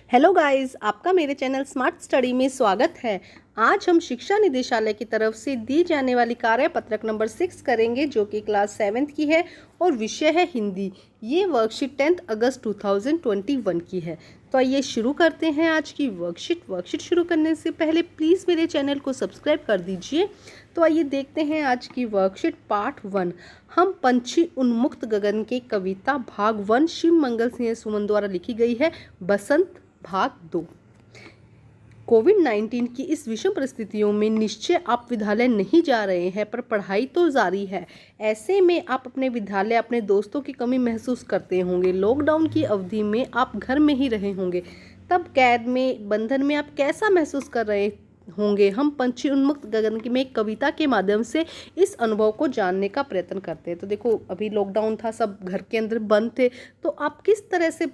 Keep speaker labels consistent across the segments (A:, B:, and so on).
A: Hello guys, आपका मेरे channel smart study में स्वागत है। आज हम शिक्षा निदेशालय की तरफ से दी जाने वाली कार्यपत्रक नंबर 6 करेंगे, जो कि क्लास 7th की है और विषय है हिंदी। ये वर्कशीट 10 अगस्त 2021 की है। तो आइए शुरू करते हैं आज की वर्कशीट शुरू करने से पहले प्लीज़ मेरे चैनल को सब्सक्राइब कर दीजिए। तो आइए देखते हैं आज की वर्कशीट पार्ट 1। हम पंछी उन्मुक्त गगन के कविता भाग 1 शिव मंगल सिंह सुमन द्वारा लिखी गई है। बसंत भाग 2। कोविड-19 की इस विषम परिस्थितियों में निश्चय आप विद्यालय नहीं जा रहे हैं, पर पढ़ाई तो जारी है। ऐसे में आप अपने विद्यालय, अपने दोस्तों की कमी महसूस करते होंगे। लॉकडाउन की अवधि में आप घर में ही रहे होंगे। तब कैद में, बंधन में आप कैसा महसूस कर रहे होंगे। हम पंछी उन्मुक्त गगन में एक कविता के माध्यम से इस अनुभव को जानने का प्रयत्न करते हैं। तो देखो, अभी लॉकडाउन था, सब घर के अंदर बंद थे, तो आप किस तरह से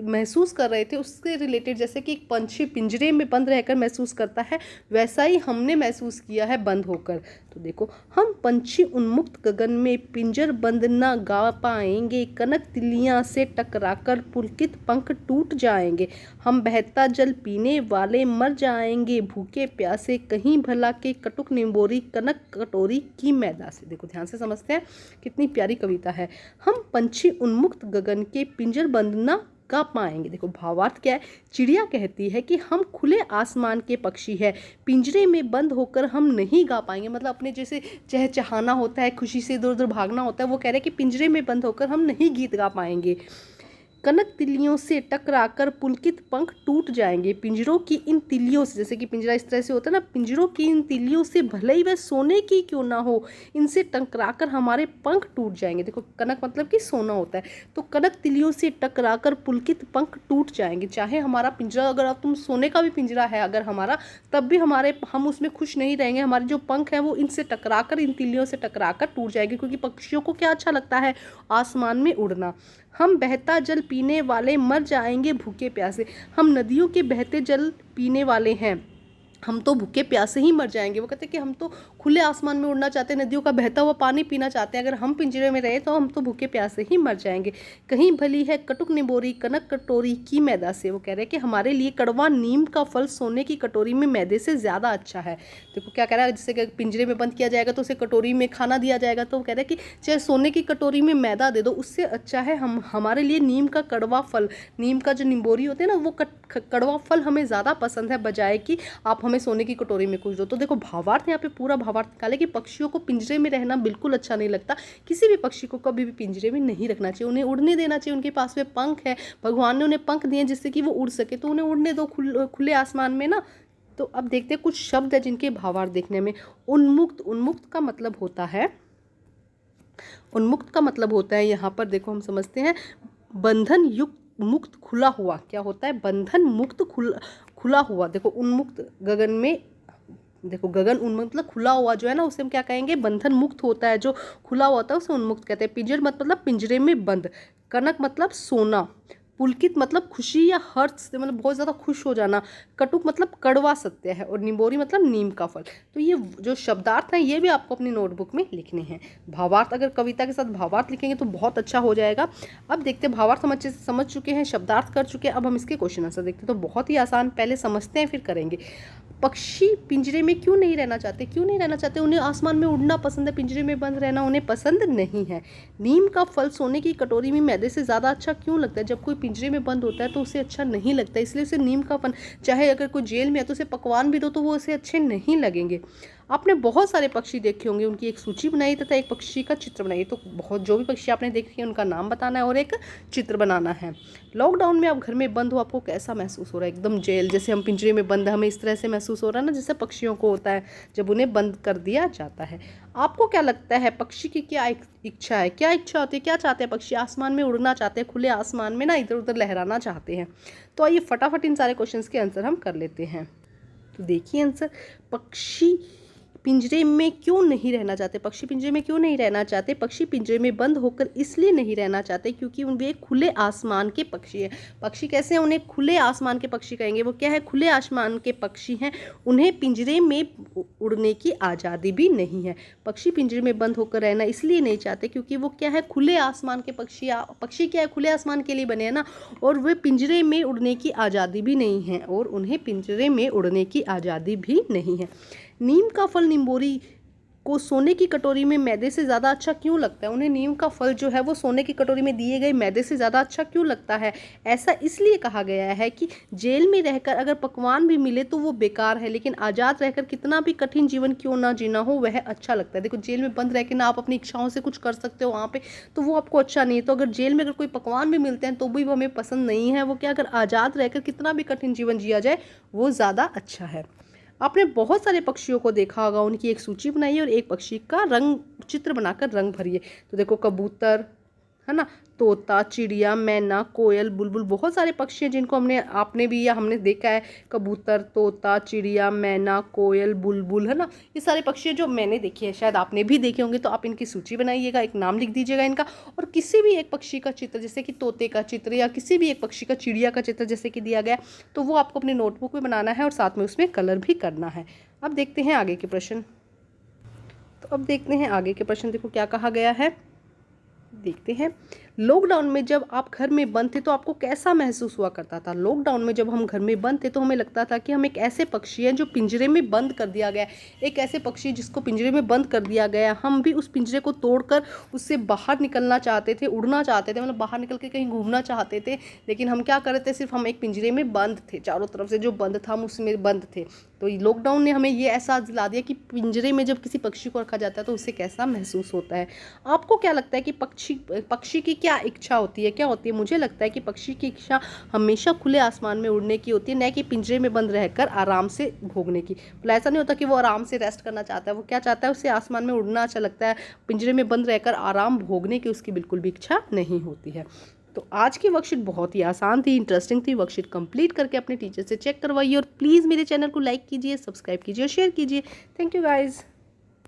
A: महसूस कर रहे थे उससे रिलेटेड। जैसे कि एक पंछी पिंजरे में बंद रहकर महसूस करता है, वैसा ही हमने महसूस किया है बंद होकर। तो देखो, हम पंछी उन्मुक्त गगन में पिंजर बंद न गा पाएंगे, कनक तिलियां से टकराकर पुलकित पंख टूट जाएंगे। हम बहता जल पीने वाले मर जाएंगे, भूखे प्यासे कहीं भला के कटुक निम्बोरी कनक कटोरी की मैदा से। देखो, ध्यान से समझते हैं, कितनी प्यारी कविता है। हम पंछी उन्मुक्त गगन के पिंजर बंद न गा पाएंगे। देखो, भावार्थ क्या है। चिड़िया कहती है कि हम खुले आसमान के पक्षी है, पिंजरे में बंद होकर हम नहीं गा पाएंगे। मतलब अपने जैसे चहचहाना होता है, खुशी से इधर उधर भागना होता है, वो कह रहे हैं कि पिंजरे में बंद होकर हम नहीं गीत गा पाएंगे। कनक तिलियों से टकराकर पुलकित पंख टूट जाएंगे। पिंजरों की इन तिलियों से, जैसे कि पिंजरा इस तरह से होता है ना, पिंजरों की इन तिलियों से भले ही वह सोने की क्यों ना हो, इनसे टकराकर हमारे पंख टूट जाएंगे। देखो, कनक मतलब कि सोना होता है, तो कनक तिलियों से टकराकर पुलकित पंख टूट जाएंगे। चाहे हमारा पिंजरा, अगर तुम सोने का भी पिंजरा है अगर हमारा, तब भी हम उसमें खुश नहीं रहेंगे। हमारे जो पंख हैं वो इनसे टकराकर, इन तिलियों से टकराकर टूट जाएंगे, क्योंकि पक्षियों को क्या अच्छा लगता है, आसमान में उड़ना। हम बहता जल पीने वाले मर जाएंगे भूखे प्यासे। हम नदियों के बहते जल पीने वाले हैं, हम तो भूखे प्यासे ही मर जाएंगे। वो कहते हैं कि हम तो खुले आसमान में उड़ना चाहते हैं, नदियों का बहता हुआ पानी पीना चाहते हैं। अगर हम पिंजरे में रहे तो हम तो भूखे प्यासे ही मर जाएंगे। कहीं भली है कटुक निबोरी कनक कटोरी की मैदा से। वो कह रहे हैं कि हमारे लिए कड़वा नीम का फल सोने की कटोरी में मैदे से ज़्यादा अच्छा है। देखो क्या कह रहा है, जैसे कि पिंजरे में बंद किया जाएगा तो उसे कटोरी में खाना दिया जाएगा, तो वो कह रहे हैं कि चाहे सोने की कटोरी में मैदा दे दो, उससे अच्छा है हमारे लिए नीम का कड़वा फल, नीम का जो निम्बोरी होते हैं ना, वो कड़वा फल हमें ज़्यादा पसंद है, बजाय कि आप हमें सोने की कटोरी में कुछ दो। तो देखो, भावार्थ यहाँ पे पूरा भावार्थ निकाले कि पक्षियों को पिंजरे में रहना बिल्कुल अच्छा नहीं लगता। किसी भी पक्षी को कभी भी पिंजरे में नहीं रखना चाहिए, उन्हें उड़ने देना चाहिए। उनके पास में पंख है, भगवान ने उन्हें पंख दिए जिससे कि वो उड़ सके, तो उन्हें उड़ने दो खुले आसमान में ना। तो अब देखते हैं कुछ शब्द है जिनके भावार्थ देखने में। उन्मुक्त, उन्मुक्त का मतलब होता है, उन्मुक्त का मतलब होता है, यहाँ पर देखो हम समझते हैं, बंधन युक्त मुक्त खुला हुआ। क्या होता है, बंधन मुक्त खुला हुआ। देखो, उन्मुक्त गगन में, देखो गगन उन्मुक्त मतलब खुला हुआ जो है ना, उसे हम क्या कहेंगे, बंधन मुक्त होता है, जो खुला हुआ होता है उसे उन्मुक्त कहते हैं। पिंजर मतलब पिंजरे में बंद। कनक मतलब सोना। पुलकित मतलब खुशी या हर्ष से, मतलब बहुत ज़्यादा खुश हो जाना। कटुक मतलब कड़वा सत्य है, और निम्बोरी मतलब नीम का फल। तो ये जो शब्दार्थ हैं ये भी आपको अपनी नोटबुक में लिखने हैं। भावार्थ, अगर कविता के साथ भावार्थ लिखेंगे तो बहुत अच्छा हो जाएगा। अब देखते हैं, भावार्थ हम अच्छे से समझ चुके हैं, शब्दार्थ कर चुके हैं, अब हम इसके क्वेश्चन आंसर देखते हैं। तो बहुत ही आसान, पहले समझते हैं फिर करेंगे। पक्षी पिंजरे में क्यों नहीं रहना चाहते, क्यों नहीं रहना चाहते। उन्हें आसमान में उड़ना पसंद है, पिंजरे में बंद रहना उन्हें पसंद नहीं है। नीम का फल सोने की कटोरी में मैदे से ज़्यादा अच्छा क्यों लगता है। जब कोई पिंजरे में बंद होता है तो उसे अच्छा नहीं लगता, इसलिए उसे नीम का फल, चाहे अगर कोई जेल में है तो उसे पकवान भी दो तो वो उसे अच्छे नहीं लगेंगे। आपने बहुत सारे पक्षी देखे होंगे, उनकी एक सूची बनाई तथा एक पक्षी का चित्र बनाइए। तो बहुत, जो भी पक्षी आपने देखे हैं उनका नाम बताना है और एक चित्र बनाना है। लॉकडाउन में आप घर में बंद हो, आपको कैसा महसूस हो रहा है। एकदम जेल, जैसे हम पिंजरे में बंद है, हमें इस तरह से महसूस हो रहा है ना, जैसे पक्षियों को होता है जब उन्हें बंद कर दिया जाता है। आपको क्या लगता है, पक्षी की क्या इच्छा है, क्या इच्छा होती है, क्या चाहते हैं पक्षी। आसमान में उड़ना चाहते हैं, खुले आसमान में ना इधर उधर लहराना चाहते हैं। तो आइए फटाफट इन सारे क्वेश्चंस के आंसर हम कर लेते हैं। तो देखिए आंसर, पक्षी पिंजरे में क्यों नहीं रहना चाहते? पक्षी पिंजरे में क्यों नहीं रहना चाहते? पक्षी पिंजरे में बंद होकर इसलिए नहीं रहना चाहते क्योंकि वे खुले आसमान के पक्षी हैं। पक्षी कैसे हैं? उन्हें खुले आसमान के पक्षी कहेंगे। वो क्या है? खुले आसमान के पक्षी हैं। उन्हें पिंजरे में उड़ने की आज़ादी भी नहीं है। पक्षी पिंजरे में बंद होकर रहना इसलिए नहीं चाहते क्योंकि वो क्या है? खुले आसमान के पक्षी। पक्षी क्या है? खुले आसमान के लिए बने हैं ना, और वे पिंजरे में उड़ने की आज़ादी भी नहीं है, और उन्हें पिंजरे में उड़ने की आज़ादी भी नहीं है। नीम का फल निम्बोरी को सोने की कटोरी में मैदे से ज़्यादा अच्छा क्यों लगता है? उन्हें नीम का फल जो है वो सोने की कटोरी में दिए गए मैदे से ज़्यादा अच्छा क्यों लगता है? ऐसा इसलिए कहा गया है कि जेल में रहकर अगर पकवान भी मिले तो वो बेकार है, लेकिन आज़ाद रहकर कितना भी कठिन जीवन क्यों ना जीना हो वह अच्छा लगता है। देखो, जेल में बंद रह के ना आप अपनी इच्छाओं से कुछ कर सकते हो वहाँ पे, तो वो आपको अच्छा नहीं है। तो अगर जेल में अगर कोई पकवान भी मिलते हैं तो भी वो हमें पसंद नहीं है। वो क्या, अगर आज़ाद रहकर कितना भी कठिन जीवन जिया जाए वो ज़्यादा अच्छा है। आपने बहुत सारे पक्षियों को देखा होगा, उनकी एक सूची बनाइए और एक पक्षी का रंग चित्र बनाकर रंग भरिए। तो देखो, कबूतर है ना, तोता, चिड़िया, मैना, कोयल, बुलबुल, बहुत सारे पक्षी हैं जिनको आपने भी या हमने देखा है। कबूतर, तोता, चिड़िया, मैना, कोयल, बुलबुल, है ना, ये सारे पक्षी जो मैंने देखे हैं, शायद आपने भी देखे होंगे। तो आप इनकी सूची बनाइएगा, एक नाम लिख दीजिएगा इनका, और किसी भी एक पक्षी का चित्र, जैसे कि तोते का चित्र या किसी भी एक पक्षी का, चिड़िया का चित्र जैसे कि दिया गया, तो वो आपको अपने नोटबुक में बनाना है और साथ में उसमें कलर भी करना है। अब देखते हैं आगे के प्रश्न। देखो क्या कहा गया है, देखते हैं। लॉकडाउन में जब आप घर में बंद थे तो आपको कैसा महसूस हुआ करता था? लॉकडाउन में जब हम घर में बंद थे तो हमें लगता था कि हम एक ऐसे पक्षी हैं जो पिंजरे में बंद कर दिया गया है, एक ऐसे पक्षी जिसको पिंजरे में बंद कर दिया गया है। हम भी उस पिंजरे को तोड़कर उससे बाहर निकलना चाहते थे, उड़ना चाहते थे, मतलब बाहर निकल के कहीं घूमना चाहते थे, लेकिन हम क्या कर रहे थे? सिर्फ हम एक पिंजरे में बंद थे, चारों तरफ से जो बंद था हम उसमें बंद थे। तो लॉकडाउन ने हमें ये एहसास दिला दिया कि पिंजरे में जब किसी पक्षी को रखा जाता है तो उससे कैसा महसूस होता है। आपको क्या लगता है कि पक्षी की क्या इच्छा होती है, क्या होती है? मुझे लगता है कि पक्षी की इच्छा हमेशा खुले आसमान में उड़ने की होती है, न कि पिंजरे में बंद रहकर आराम से भोगने की। मतलब ऐसा नहीं होता कि वो आराम से रेस्ट करना चाहता है, वो क्या चाहता है? उसे आसमान में उड़ना अच्छा लगता है, पिंजरे में बंद रहकर आराम भोगने की उसकी बिल्कुल भी इच्छा नहीं होती है। तो आज की वर्कशीट बहुत ही आसान थी, इंटरेस्टिंग थी। वर्कशीट कंप्लीट करके अपने टीचर से चेक करवाइए और प्लीज़ मेरे चैनल को लाइक कीजिए, सब्सक्राइब कीजिए और शेयर कीजिए। Thank you guys.